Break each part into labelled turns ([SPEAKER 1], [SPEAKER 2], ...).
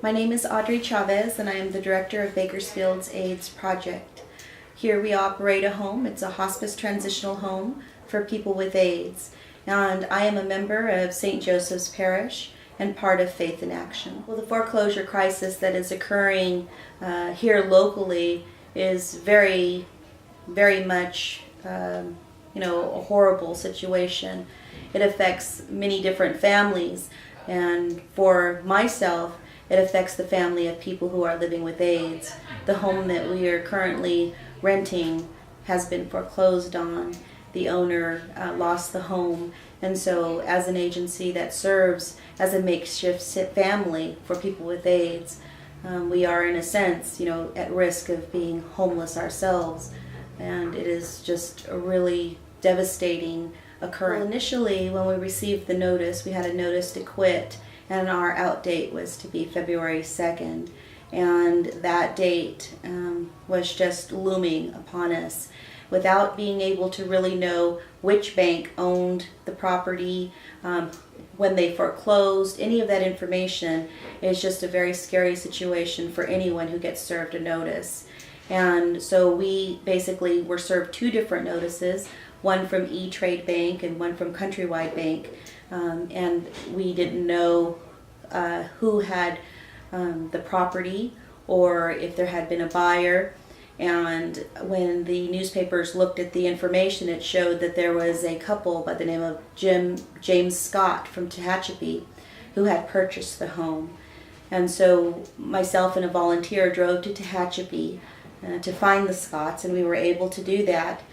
[SPEAKER 1] My name is Audrey Chavez, and I am the director of Bakersfield's AIDS Project. Here we operate a home. It's a hospice transitional home for people with AIDS. And I am a member of St. Joseph's Parish and part of Faith in Action. Well, the foreclosure crisis that is occurring here locally is very much a horrible situation. It affects many different families, and for myself, it affects the family of people who are living with AIDS. The home that we are currently renting has been foreclosed on. The owner lost the home, and so as an agency that serves as a makeshift family for people with AIDS, we are in a sense, at risk of being homeless ourselves, and it is just a really devastating occurrence. Well, initially, when we received the notice, we had a notice to quit, and our out date was to be February 2nd, and that date was just looming upon us. Without being able to really know which bank owned the property, when they foreclosed, any of that information is just a very scary situation for anyone who gets served a notice. And so we basically were served two different notices, one from E-Trade Bank and one from Countrywide Bank, and we didn't know who had the property or if there had been a buyer. And when the newspapers looked at the information, it showed that there was a couple by the name of James Scott from Tehachapi who had purchased the home. And so myself and a volunteer drove to Tehachapi to find the Scotts, and we were able to do that.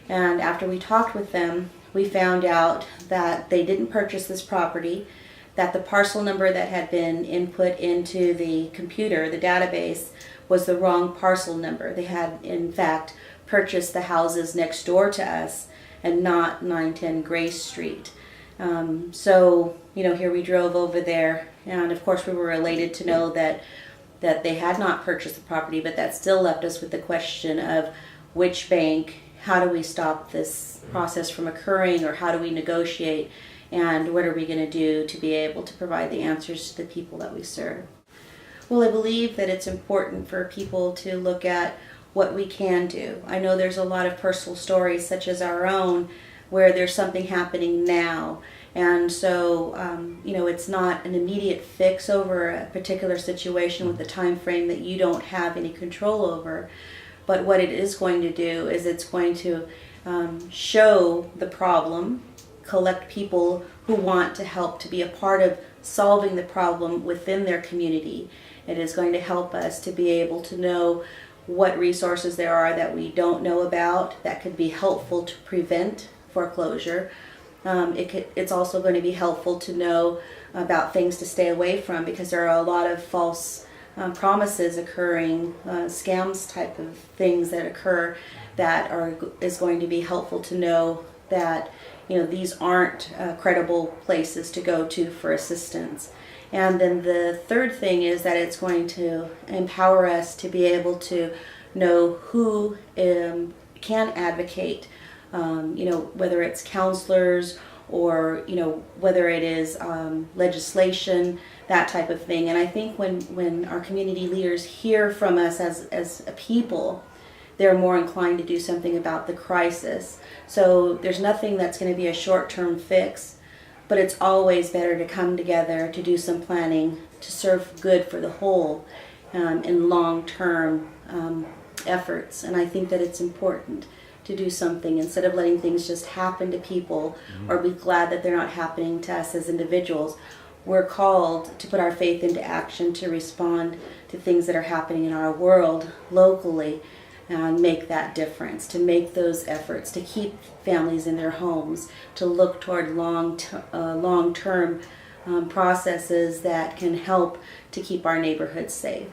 [SPEAKER 1] And after we talked with them, we found out that they didn't purchase this property, that the parcel number that had been input into the computer, the database, was the wrong parcel number. They had, in fact, purchased the houses next door to us and not 910 Grace Street. So, here we drove over there, and of course we were elated to know that they had not purchased the property, but that still left us with the question of which bank, how do we stop this process from occurring, or how do we negotiate, and what are we going to do to be able to provide the answers to the people that we serve. Well, I believe that it's important for people to look at what we can do. I know there's a lot of personal stories, such as our own, where there's something happening now. And so, it's not an immediate fix over a particular situation with a time frame that you don't have any control over. But what it is going to do is it's going to show the problem, collect people who want to help to be a part of solving the problem within their community. It is going to help us to be able to know what resources there are that we don't know about that could be helpful to prevent foreclosure. It's also going to be helpful to know about things to stay away from, because there are a lot of false promises occurring, scams type of things that occur that is going to be helpful to know that these aren't credible places to go to for assistance. And then the third thing is that it's going to empower us to be able to know who can advocate, whether it's counselors or, whether it is legislation, that type of thing. And I think when our community leaders hear from us as a people, they're more inclined to do something about the crisis. So there's nothing that's going to be a short-term fix, but it's always better to come together to do some planning to serve good for the whole in long-term efforts. And I think that it's important to do something instead of letting things just happen to people or be glad that they're not happening to us as individuals. We're called to put our faith into action to respond to things that are happening in our world locally and make that difference, to make those efforts, to keep families in their homes, to look toward long-term processes that can help to keep our neighborhoods safe.